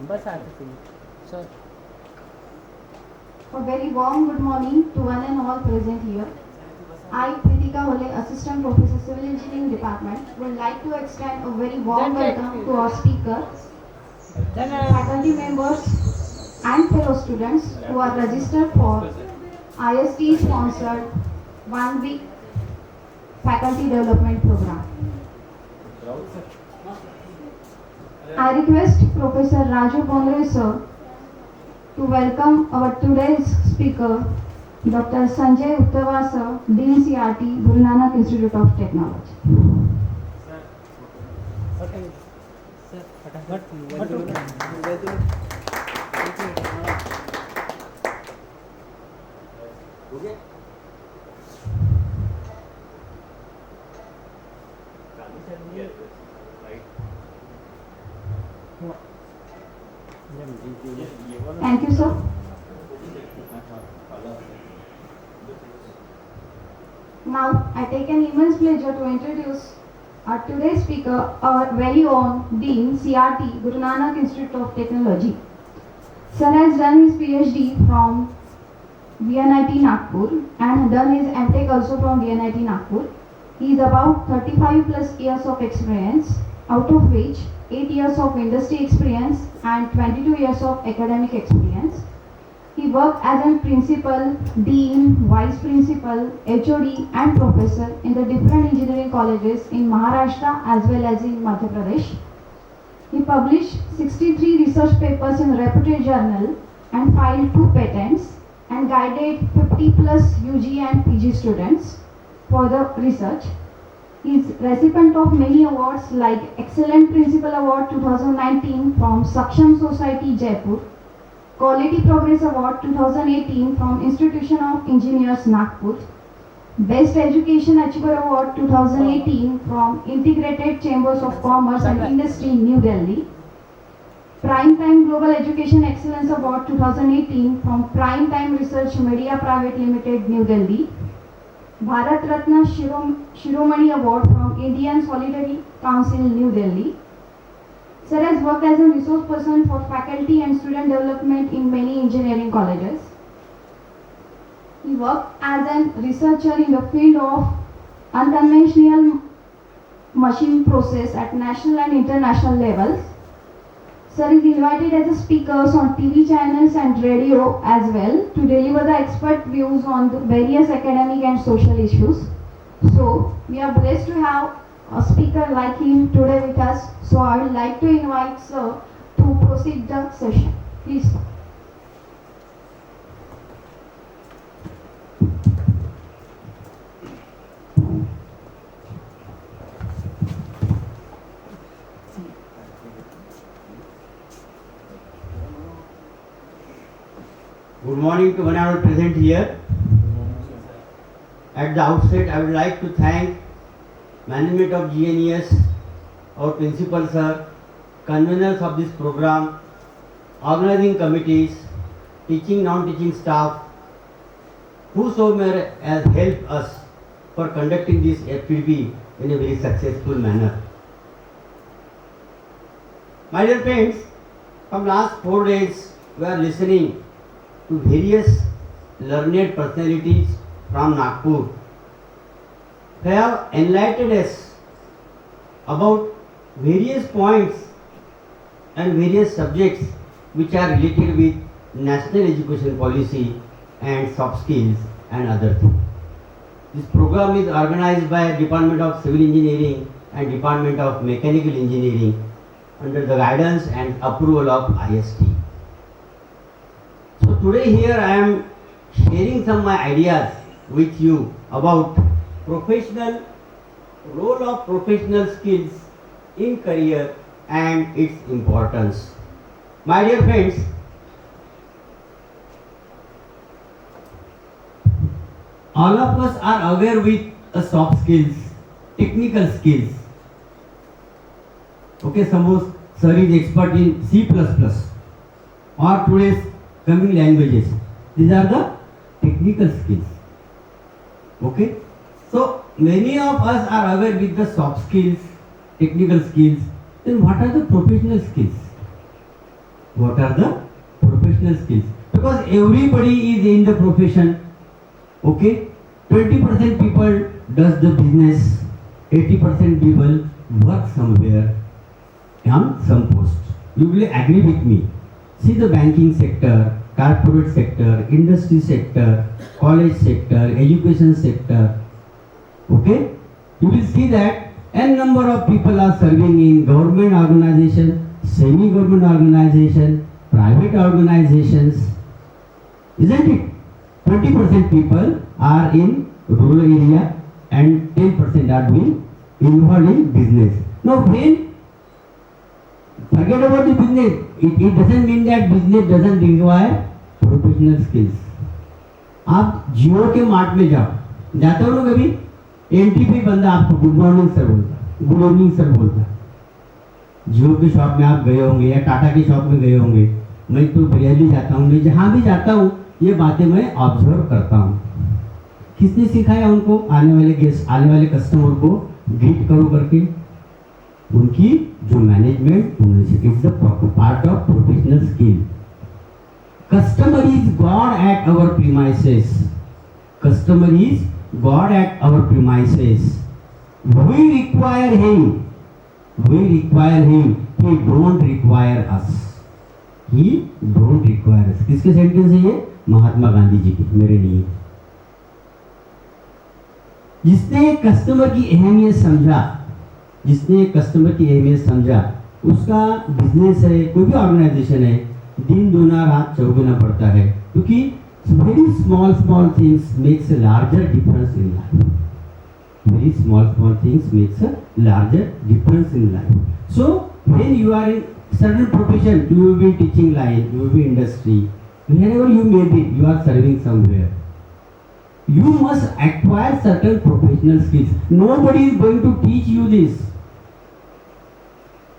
बस आते sir. A very warm good morning to one and all present here. I, Pritika Hole, Assistant Professor, Civil Engineering Department, would like to extend a very warm welcome to our speaker, faculty members, and fellow students who are registered for IST sponsored 1 week faculty development program. I request Professor Raju Bondre sir to welcome our today's speaker, Dr. Sanjay Uttava sir, Dean CRT, Guru Nanak Institute of Technology. Thank you, sir. Now, I take an immense pleasure to introduce our today's speaker, our very own Dean, CRT, Guru Nanak Institute of Technology. Sir has done his PhD from VNIT Nagpur and done his MTech also from VNIT Nagpur. He is about 35 plus years of experience, out of which 8 years of industry experience and 22 years of academic experience. He worked as a principal, dean, vice principal, HOD and professor in the different engineering colleges in Maharashtra as well as in Madhya Pradesh. He published 63 research papers in reputed journal and filed 2 patents and guided 50 plus UG and PG students for the research. He is recipient of many awards like Excellent Principal Award 2019 from Saksham Society Jaipur, Quality Progress Award 2018 from Institution of Engineers Nagpur, Best Education Achiever Award 2018 from Integrated Chambers of Commerce and Industry New Delhi, Prime Time Global Education Excellence Award 2018 from Prime Time Research Media Private Limited New Delhi, Bharat Ratna Shiromani Award from Indian Solidarity Council New Delhi. Sir has worked as a resource person for faculty and student development in many engineering colleges. He worked as a researcher in the field of unconventional machine process at national and international levels. Sir is invited as a speaker on TV channels and radio as well to deliver the expert views on the various academic and social issues. So, we are blessed to have a speaker like him today with us. So, I would like to invite Sir to proceed the session. Please. Good morning to one and all present here. At the outset, I would like to thank management of GNES, our principal sir, conveners of this program, organizing committees, teaching, non-teaching staff, whosoever has helped us for conducting this FPB in a very successful manner. My dear friends, from last 4 days, we are listening to various learned personalities from Nagpur. They have enlightened us about various points and various subjects which are related with national education policy and soft skills and other things. This program is organized by Department of Civil Engineering and Department of Mechanical Engineering under the guidance and approval of IST. So today here I am sharing some of my ideas with you about role of professional skills in career and its importance. My dear friends, all of us are aware with soft skills, technical skills. Okay, suppose sir is expert in C++ or today's coming languages. These are the technical skills. Okay, so many of us are aware with the soft skills, technical skills. Then what are the professional skills? what are the professional skills, because everybody is in the profession. Okay, 20% people does the business, 80% people work somewhere on some post. You will agree with me. See the banking sector, corporate sector, industry sector, college sector, education sector. Okay, you will see that n number of people are serving in government organization, semi-government organization, private organizations, isn't it? 20% people are in rural area and 10% are doing involved in business. Now when forget about the business, it doesn't mean that business doesn't require professional skills. आप जियो के mart में जाते हो ना कभी, entry पे बंदा आपको गुड मॉर्निंग सर बोलता, गुड इवनिंग सर बोलता। जियो के शॉप में आप गए होंगे या टाटा के शॉप में गए होंगे, मैं तो बरेली जाता हूँ, मैं जहाँ भी जाता हूँ ये बातें मैं ऑब्जर्व करता हूँ। किसने सिखाया उनको? आने वाले गेस्ट, आने वाले कस्टमर को ग्रीट करो करके, उनकी जो मैनेजमेंट होने से, it's the part of professional skill. Customer is god at our premises, customer is god at our premises, we require him, we require him, he don't require us, he don't require us. किसके sentence है ये? महात्मा गांधी जी की, मेरे लिए। जिसने customer की अहमियत समझा, जिसने कस्टमर की अहमियत समझा, उसका बिजनेस है, कोई भी ऑर्गेनाइजेशन है, दिन दूना रात चौगुना पड़ता है, क्योंकि very small small things makes a larger difference in life, very small small things makes a larger difference in life. So when you are in certain profession, you will be teaching line, you will be industry, wherever you may be, you are serving somewhere, you must acquire certain professional skills. Nobody is going to teach you this.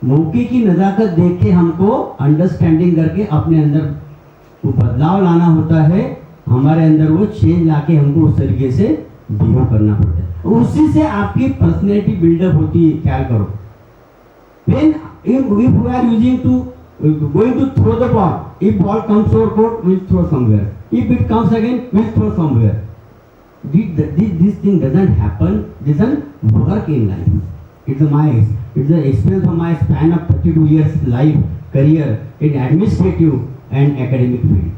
मौके की नजाकत देख के हमको understanding करके अपने अंदर वो बदलाव लाना होता है, हमारे अंदर वो चेंज लाके हमको उस तरीके से बिहेव करना पड़ता है, उसी से आपकी पर्सनैलिटी बिल्डअप होती है। ख्याल करो, when if we are using to going to throw the ball, if ball comes to our court, we'll throw somewhere, if it comes again, we'll throw somewhere. This thing doesn't happen, doesn't work in life. It's the experience of my span of 32 years life career in administrative and academic field.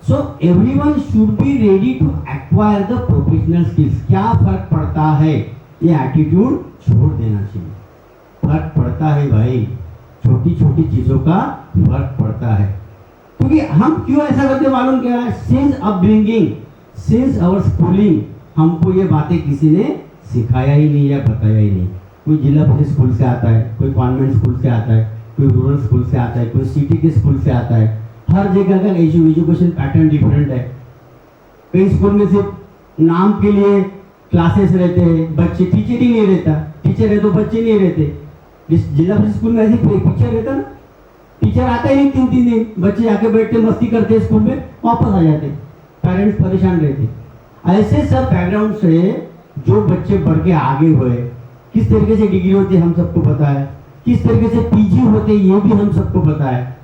So everyone should be ready to acquire the professional skills. क्या फर्क पड़ता है? ये attitude छोड़ देना चाहिए। फर्क पड़ता है भाई, छोटी छोटी चीजों का फर्क पड़ता है। क्योंकि हम क्यों ऐसा करते मालूम क्या है? Since upbringing, since our schooling, हमको ये बातें किसी ने सिखाया ही नहीं या बताया ही नहीं। कोई जिला परिषद स्कूल से आता है, कोई कॉन्वेंट स्कूल से आता है, कोई रूरल स्कूल से आता है, कोई सिटी के स्कूल से आता है। हर जगह का एजुकेशन पैटर्न डिफरेंट है। कई स्कूल में सिर्फ नाम के लिए क्लासेस रहते हैं, बच्चे, टीचर ही नहीं रहता, टीचर है तो बच्चे नहीं रहते। जिला परिषद स्कूल में ऐसे टीचर रहता ना, टीचर आता ही नहीं 3-3 दिन, बच्चे आके बैठते मस्ती करते स्कूल में, वापस आ जाते, पेरेंट्स परेशान रहते। ऐसे सब बैकग्राउंड से जो बच्चे बढ़ के आगे हुए, किस तरीके से डिग्री होती है हम सबको पता है, किस तरीके से पीजी होते ये भी हम सबको पता है।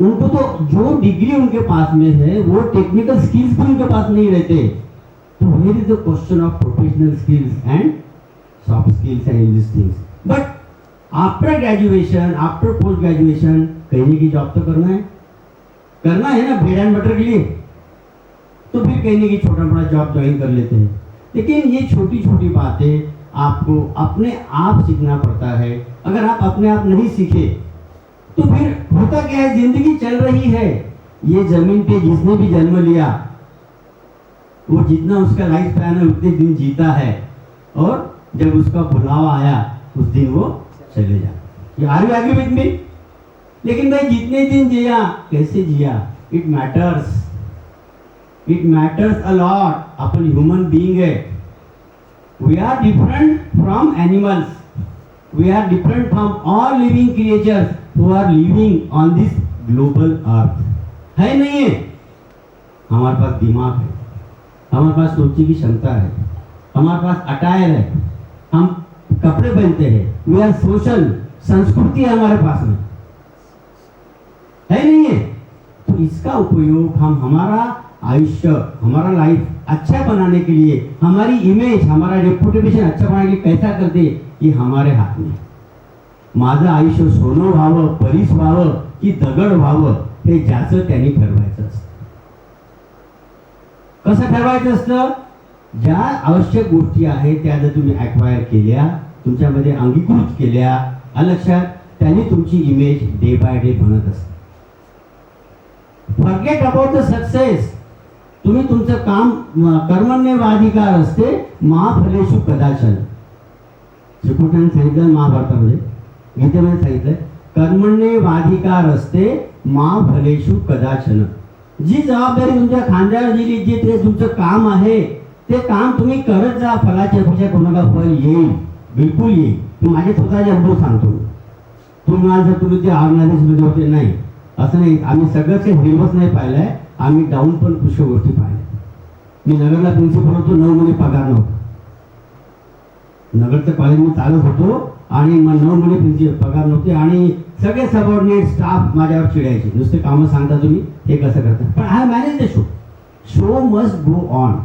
उनको तो जो डिग्री उनके पास में है वो टेक्निकल स्किल्स भी उनके पास नहीं रहते। तो here is the question of professional skills and soft skills and these things. But after graduation, after post graduation, कहीं की जॉब तो करना है ना, ब्रेड एंड बटर के लिए, तो फिर कहीं की छोटा बड़ा जॉब ज्वाइन कर लेते हैं। लेकिन ये छोटी छोटी बातें आपको अपने आप सीखना पड़ता है। अगर आप अपने आप नहीं सीखे तो फिर होता क्या है, जिंदगी चल रही है, ये जमीन पे जिसने भी जन्म लिया वो जितना उसका लाइफ स्पैन है उतने दिन जीता है, और जब उसका बुलावा आया उस दिन वो चले जाते। Are you agree with me? लेकिन भाई जितने दिन जिया, कैसे जिया, इट मैटर्स अ लॉट। अपन ह्यूमन बीइंग है, we are different from animals, we are different from all living creatures who are living on this global earth. है नहीं है? हमारे पास दिमाग है, हमारे पास सोचने की क्षमता है, हमारे पास अटायर है, हम कपड़े पहनते हैं, वी आर सोशल, संस्कृति है हमारे पास में, है नहीं है? तो इसका उपयोग हम हमारा आयुष्य, हमारा लाइफ अच्छा बनाने के लिए, हमारी इमेज, हमारा रेपुटेशन अच्छा बनाने के लिए कैसा करते, ये हमारे हाथ में. माझं आयुष्य सोनं व्हावं, परीस व्हावं की दगड व्हावं, हे ज्याचं त्यांनी ठरवायचं असतं. कसं ठरवायचं असतं? ज्या आवश्यक गोष्टी आहेत त्या जर तुम्ही ॲक्वायर केल्या, तुमच्यामध्ये अंगीकृत केल्या, लक्षात, त्यांनी तुमची इमेज डे बाय डे बनत असते. Forget about the success. तुम्ही तुमचं काम, कर्मण्येवाधिकार असते मा फलेषु कदाचन. श्रीकृष्णाने सांगितलं महाभारतामध्ये, गीतेमध्ये सांगितलं, कर्मण्येवाधिकार असते मा फलेषु कदाचन. जी जबाबदारी तुमच्या खांद्यावर दिली, जे ते तुमचं काम आहे, ते काम तुम्ही करत जा. फलाची अपेक्षा करू नका, फल येईल, बिलकुल येईल. मी माझे स्वतःचे अनुभव सांगतो. तुम्ही मला जर तुम्ही ते ऑर्गनायझेशनमध्ये होते, नाही असं नाही, आम्ही सगळंच काही हिरवच नाही पाहिलंय, आम्ही डाऊन पण पुष्कळ गोष्टी पाहिल्या. मी नगरला प्रिन्सिपल होतो, 9 महिने पगार नव्हता. नगरचं कॉलेज मी चालत होतो आणि मग 9 महिने प्रिन्सिपल पगार नव्हते आणि सगळे सबऑर्डिनेट स्टाफ माझ्यावर चिडायचे, नुसते कामं सांगता तुम्ही, हे कसं करता. पण I manage the show. Show must go on.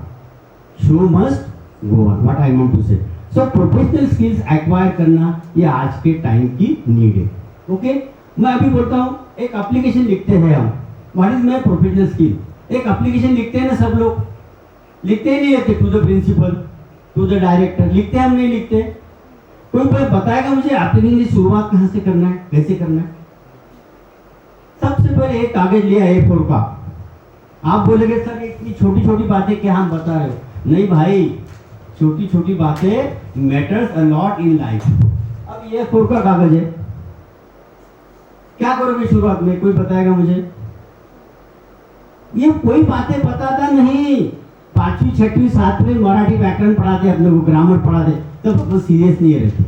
Show must go on. What I want to say. So professional skills acquire करना ये आज के टाइम की नीड है. ओके, मैं अभी बोलता हूँ, एक एप्लीकेशन लिखते हैं हम. What is my professional skill? एक एप्लीकेशन लिखते हैं ना सब लोग, लिखते ही नहीं रहते. To the principal, to the director लिखते, हम नहीं लिखते. कोई बताएगा मुझे एप्लीकेशन की शुरुआत कहाँ से करना है, कैसे करना है? सबसे पहले एक कागज लिया A4 का. आप बोलेंगे सर इतनी छोटी छोटी बातें क्या हम बता रहे हो? नहीं भाई, छोटी छोटी बातें matters a lot in life. अब ये A4 का कागज है, क्या करोगे शुरुआत में? कोई बताएगा मुझे? ये कोई बातें बताता नहीं. 5वीं 6वीं 7वीं मराठी व्याकरण पढ़ाते, अपने को ग्रामर पढ़ाते, तब अपन सीरियस नहीं रहते.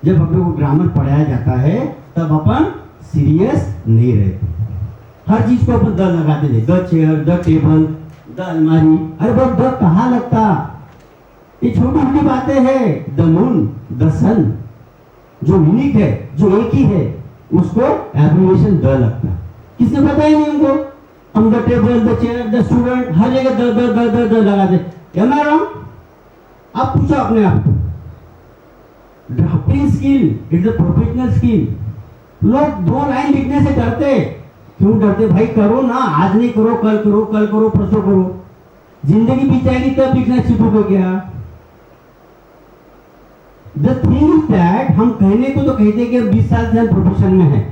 जब अपने को ग्रामर पढ़ाया जाता है तब अपन सीरियस नहीं रहते. हर चीज को अपन द लगाते थे. The chair, the table, the अलमारी. अरे वो द कहाँ लगता? ये छोटी छोटी बातें हैं. द मून, द सन, जो यूनिक है, जो एक ही है, उसको एब्रिविएशन द लगता. किसने बताया नहीं हमको? हम the table, the chair, the student, हर जगह the the the the the लगाते. Am I wrong? आप पूछो अपने आप को. Drafting skill is a professional skill. लोग 2 लाइन लिखने से डरते. क्यों डरते भाई? करो ना, आज नहीं करो, कल करो, कल करो, परसों करो. जिंदगी बीत जाएगी तब लिखना सीखोगे क्या? द थिंग इज दैट, हम कहने को तो कहते हैं कि 20 साल से हम प्रोफेशन में हैं.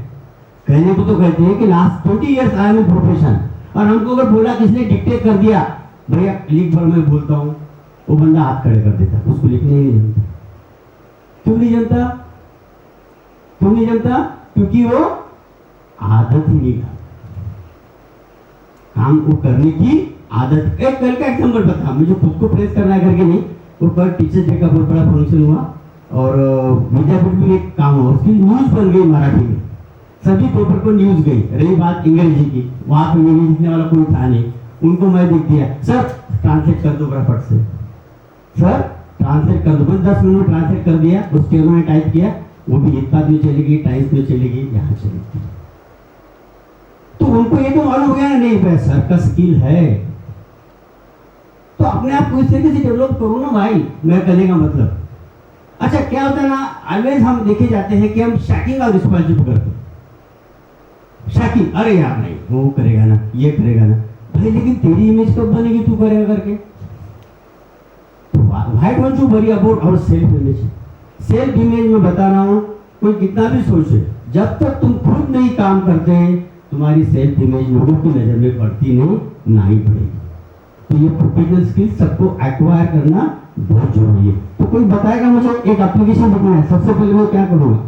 कहने को तो कहते हैं कि last 20 years I am in profession. और हमको अगर बोला, किसने डिक्टेट कर दिया, भैया लिख भर मैं बोलता हूँ, वो बंदा हाथ खड़े कर देता. उसको लिखने ही नहीं जानता. क्यों नहीं जानता? क्यों नहीं जानता? क्योंकि वो आदत ही नहीं था. काम को करने की आदत. एक कल का एग्जाम्पल बता, मुझे खुद को प्रेस करना है करके नहीं. वो कल टीचर्स डे का बहुत बड़ा फंक्शन हुआ और विद्यापीठ में एक काम हुआ, उसकी न्यूज बन गई मराठी में. सभी पेपर पर न्यूज गई. रही बात अंग्रेजी की, वहां पे इंग्लिश लिखने वाला कोई था नहीं. उनको मैं लिख दिया, सर ट्रांसलेट कर दो बड़ा फट से. सर ट्रांसलेट कर दो. 10 मिनट में ट्रांसलेट कर दिया. उस टेबल में टाइप किया, वो भी हितपात में चलेगी, टाइम्स में चलेगी, यहाँ चलेगी. तो उनको ये तो मालूम हो गया ना, नहीं भाई सर का स्किल है. तो अपने आप को इस तरीके से डेवलप करो ना भाई. मैं करने का मतलब, अच्छा क्या होता है ना, ऑलवेज हम देखे जाते हैं कि हम शैकिंग और रिस्पॉन्सिबल करते. शैकिंग, अरे यार नहीं वो करेगा ना, ये करेगा ना. भाई लेकिन तेरी इमेज कब बनेगी तू करेगा करके? Why don't you worry about our self image? Self image में बता रहा हूँ, कोई कितना भी सोचे, जब तक तुम खुद नहीं काम करते, तुम्हारी सेल्फ इमेज लोगों की नजर में पड़ती नहीं, ना ही पड़ेगी. तो ये प्रोफेशनल स्किल सबको एक्वायर करना बहुत जरूरी है. तो कोई बताएगा मुझे, एक एप्लीकेशन लिखना है, सबसे पहले मैं क्या करूँगा?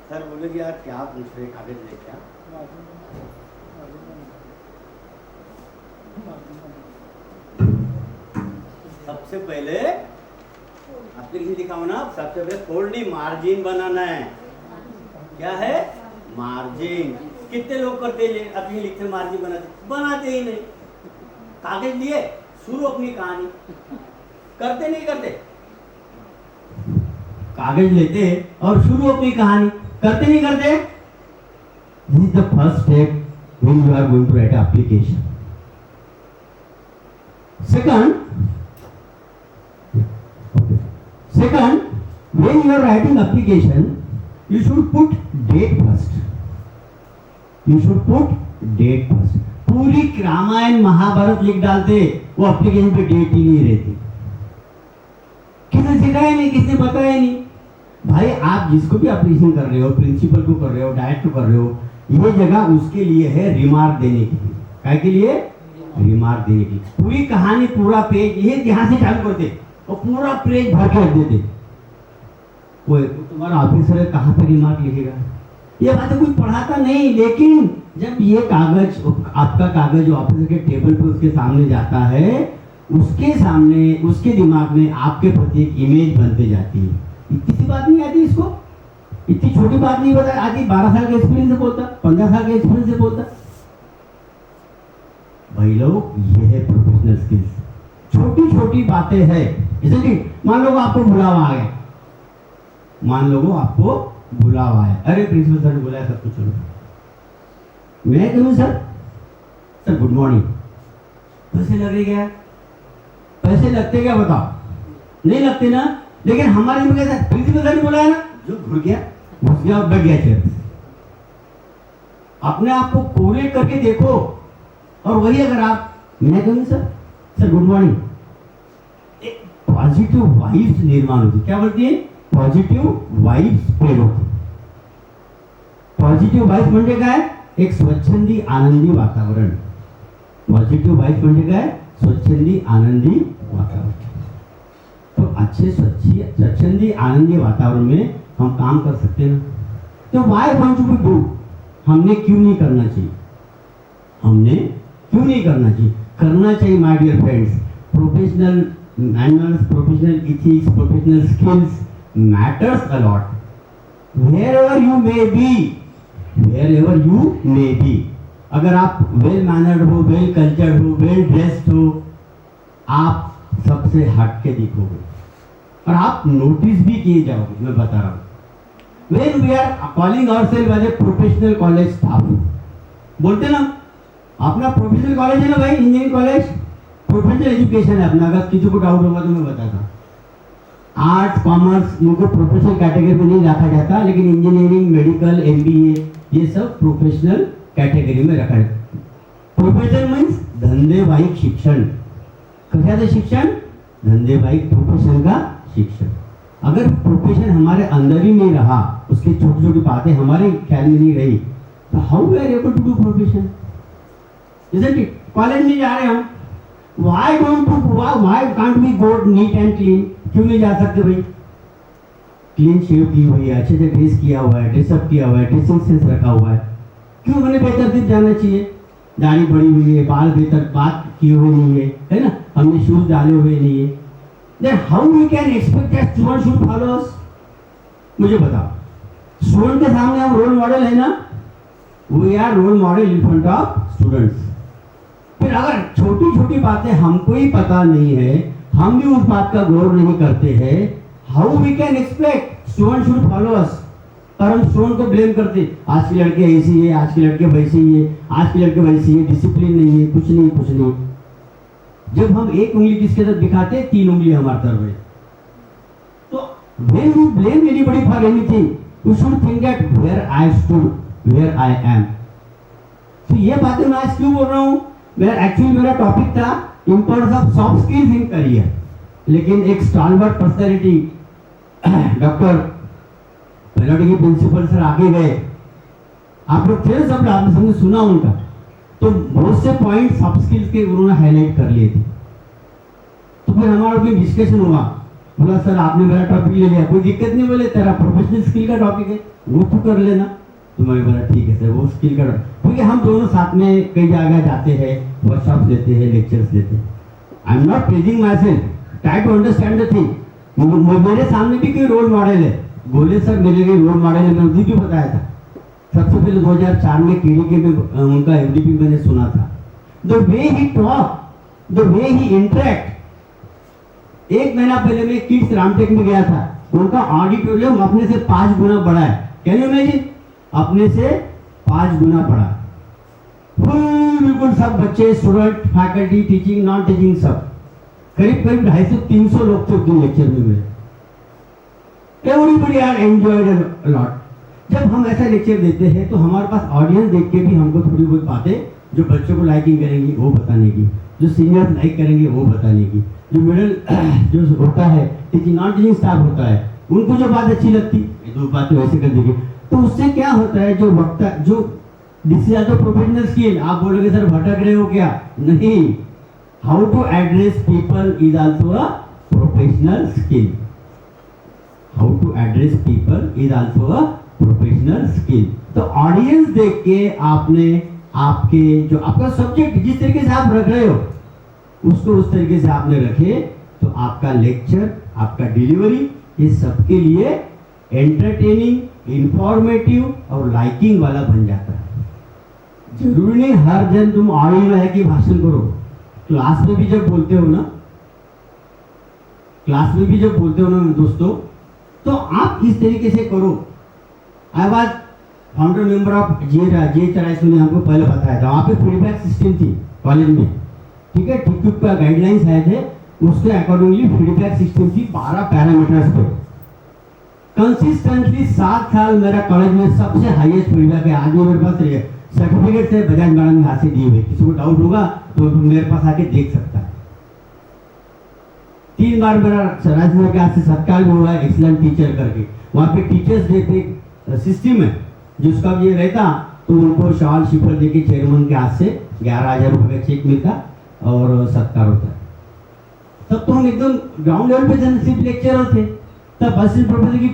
सर बोलेगी यार क्या पूछ रहे, कागज ले क्या? सबसे पहले एप्लीकेशन लिखा हो ना, सबसे पहले फोल्ड मार्जिन बनाना है. क्या है? मार्जिन. कितने लोग करते हैं अपनी लिखते मार्जिन बनाते ही नहीं. कागज लिए शुरू अपनी कहानी. करते नहीं करते? कागज लेते और शुरू अपनी कहानी, करते नहीं करते? This is the first step when you are going to write an application. Second, when you are writing application, you should put date first. You should put date first. पूरी रामायण महाभारत लिख डालते, वो एप्लीकेशन पे डेट ही नहीं रहती। किसने सिखाया नहीं, किसने बताया नहीं? भाई आप जिसको भी एप्लीकेशन कर रहे हो, प्रिंसिपल को कर रहे हो, डायरेक्टर को कर रहे हो, ये जगह उसके लिए है रिमार्क देने के लिए। काय के लिए? रिमार्क देने की। पूरी कहानी, पूरा पेज ये ध्यान से चालू करते और पूरा पेज भर के रख देते। वो तुम्हारा ऑफिसर है, कहाँ पे रिमार्क लिखेगा? ये बातें कोई पढ़ाता नहीं। लेकिन जब ये कागज, आपका कागज ऑफिसर के टेबल पे उसके सामने जाता है, उसके सामने, उसके दिमाग में आपके प्रति एक इमेज बनते जाती है। इतनी सी बात नहीं आती इसको, इतनी छोटी बात नहीं बता आती। 12 साल के एक्सपीरियंस से बोलता, 15 साल के एक्सपीरियंस से बोलता। भाई लोग, ये है प्रोफेशनल स्किल्स। छोटी छोटी बातें हैं, जैसे कि मान लो आपको बुलावा आ गया, मान लो आपको बुलावा है, अरे प्रिंसिपल सर ने बुलाया, सब कुछ चलो, मैं कहूँ सर, सर गुड मॉर्निंग, पैसे लगे क्या? पैसे लगते क्या बताओ? नहीं लगते ना। लेकिन हमारे में कैसा, प्रिंसिपल सर ने बुलाया ना, जो घुस गया और बैठ गया चेयर। अपने आप को कोरिलेट करके देखो। और वही अगर आप, मैं कहूँ सर गुड मॉर्निंग, एक पॉजिटिव वाइब्स निर्माण होती। क्या बोलती है? पॉजिटिव वाइब्स स्प्रेड होती। पॉजिटिव वाइब्स म्हणजे काय? एक स्वच्छंदी आनंदी वातावरण। पॉजिटिव वाइब्स म्हणजे काय? स्वच्छंदी आनंदी वातावरण। तो अच्छे स्वच्छंदी आनंदी वातावरण में हम काम कर सकते हैं ना। तो वाई डोंट वी डू? हमने क्यों नहीं करना चाहिए? हमने क्यों नहीं करना चाहिए? करना चाहिए my dear friends. Professional manners, professional ethics, professional skills matters a lot. wherever you may be, अगर आप वेल मैनर्ड हो, वेल कल्चर्ड हो, वेल ड्रेस्ड हो, आप सबसे हट के दिखोगे और आप नोटिस भी किए जाओगे। मैं बता रहा हूँ, when we are calling ourselves as a professional college staff, बोलते ना अपना प्रोफेशनल कॉलेज है ना भाई, इंजीनियरिंग कॉलेज, प्रोफेशनल एजुकेशन है अपना। अगर किसी को डाउट होगा तो मैं बताता हूँ। आर्ट्स, कॉमर्स इनको प्रोफेशनल कैटेगरी में नहीं रखा जाता, लेकिन इंजीनियरिंग, मेडिकल, एमबीए ये सब प्रोफेशनल कैटेगरी में रखा जाता। प्रोफेशनल मीन्स धंदेवाहिक शिक्षण। कशाचं शिक्षण? धंदेवाहिक, प्रोफेशन का शिक्षण। अगर प्रोफेशन हमारे अंदर ही नहीं रहा, उसकी छोटी छोटी बातें हमारे ख्याल में नहीं रही, तो how we are able to do profession? जैसे कॉलेज में जा रहे हम, why can't we go neat and clean? क्यों नहीं जा सकते भाई? क्लीन शेव की हुई है, अच्छे से ड्रेस किया हुआ है, ड्रेसअप किया हुआ है, ड्रेसिंग सेंस रखा हुआ है, क्यों हमें बेतरतीब जाना चाहिए? दाढ़ी बड़ी हुई है, बाल बेतर बात किए हुए नहीं है ना, हमने शूज डाले हुए नहीं है। Then how we can expect that student should follow us? मुझे बताओ, स्टूडेंट के सामने हम रोल मॉडल है ना? We are role model in front of students. फिर अगर छोटी छोटी बातें हमको ही पता नहीं है, हम भी उस बात का गौर नहीं करते हैं, how we can expect student should follow us? और हम स्टूडेंट को ब्लेम करते, आज की लड़के ऐसी है, आज की लड़के वैसी है, आज की लड़के वैसी है, डिसिप्लिन नहीं है, कुछ नहीं। जब हम एक उंगली किसके तरफ दिखाते, 3 उंगली हमारी तरफ है। तो when we blame anybody for anything, we should think that where I stood, where I am. तो ये बातें मैं आज क्यों बोल रहा हूँ? एक्चुअली मेरा टॉपिक था importance of soft skills in career, लेकिन एक स्टॉलवर्ट पर्सनैलिटी डॉक्टर पेलोटी के प्रिंसिपल सर आगे गए, आप लोग थे सब, आपने सबने सुना उनका, तो बहुत से पॉइंट सॉफ्ट स्किल्स के उन्होंने हाईलाइट कर लिए थे। तो फिर हमारा भी डिस्कशन हुआ, बोला सर आपने मेरा टॉपिक ले लिया, कोई दिक्कत नहीं, बोले तेरा प्रोफेशनल स्किल का टॉपिक है, वो तू कर लेना। तो मैंने बोला ठीक है सर, वो स्किल का, क्योंकि हम दोनों साथ में कई जगह जाते हैं, वर्कशॉप देते हैं, लेक्चर्स देते हैं। I am not praising myself, try to understand the thing. मेरे सामने भी कोई रोल मॉडल है, बोले सर मेरे लिए रोल मॉडल है, मैंने उसी को बताया था। सबसे पहले 2004 में केडीके में उनका एमडीपी मैंने सुना था। The way he talk, the way he interact, 1 महीना पहले मैं किड्स रामटेक में गया था, उनका ऑडिटोरियम अपने से 5 गुना बड़ा है। Can you imagine? अपने से 5 गुना बड़ा, फुल बिल्कुल सब बच्चे, student, faculty, teaching, non teaching सब, करीब 250-300 लोग थे उस दिन लेक्चर में मेरे। Everybody are enjoyed a lot. जब हम ऐसा लेक्चर देते हैं तो हमारे पास ऑडियंस देख के भी हमको थोड़ी बहुत बातें, जो बच्चों को लाइकिंग करेंगी वो बताने की, जो सीनियर्स लाइक करेंगे वो बताने की, जो मिडिल जो होता है, टीचिंग नॉन टीचिंग स्टाफ होता है, उनको जो बात अच्छी लगती है 2 बातें वैसे कर देंगे। तो उससे क्या होता है, जो वक्ता, जो दिस इज तो प्रोफेशनल स्किल। आप बोलोगे सर भटक रहे हो क्या? नहीं, how to address people is also a professional skill. How to address people is also a professional skill. तो ऑडियंस देख के आपने आपके जो आपका सब्जेक्ट जिस तरीके से आप रख रहे हो उसको उस तरीके से आपने रखे, तो आपका लेक्चर, आपका डिलीवरी, ये सबके लिए एंटरटेनिंग, इंफॉर्मेटिव और लाइकिंग वाला बन जाता है। जरूरी नहीं हर जन तुम ऑडियो है कि भाषण करो। क्लास में भी जब बोलते हो ना, दोस्तों, तो आप इस तरीके से करो। I was founder member of JHRI, ने हमको पहले बताया था, वहाँ पे फीडबैक सिस्टम थी कॉलेज में, ठीक है, ठीक का गाइडलाइंस आए थे, उसके अकॉर्डिंगली फीडबैक सिस्टम थी 12 पैरामीटर्स पे। कंसिस्टेंटली 7 साल मेरा कॉलेज में सबसे हाईएस्ट फीडबैक है। आज भी मेरे पास सर्टिफिकेट है बजाज मैडम के हाथ से दिए हुए, किसी को डाउट होगा तो मेरे पास आके देख सकता है। 3 बार मेरा राजकुमार के हाथ से सत्कार भी हुआ है, एक्सीलेंट टीचर करके। वहाँ पे टीचर्स डे पे सिस्टम है, जिसका ये रहता तो उनको शॉल शिफर देके चेयरमैन के हाथ से 11,000 रुपये का चेक मिलता और सत्कार होता है। तब तो हम एकदम ग्राउंड लेवल पे सिर्फ लेक्चरर थे, तब असिस्टेंट प्रोफेसर की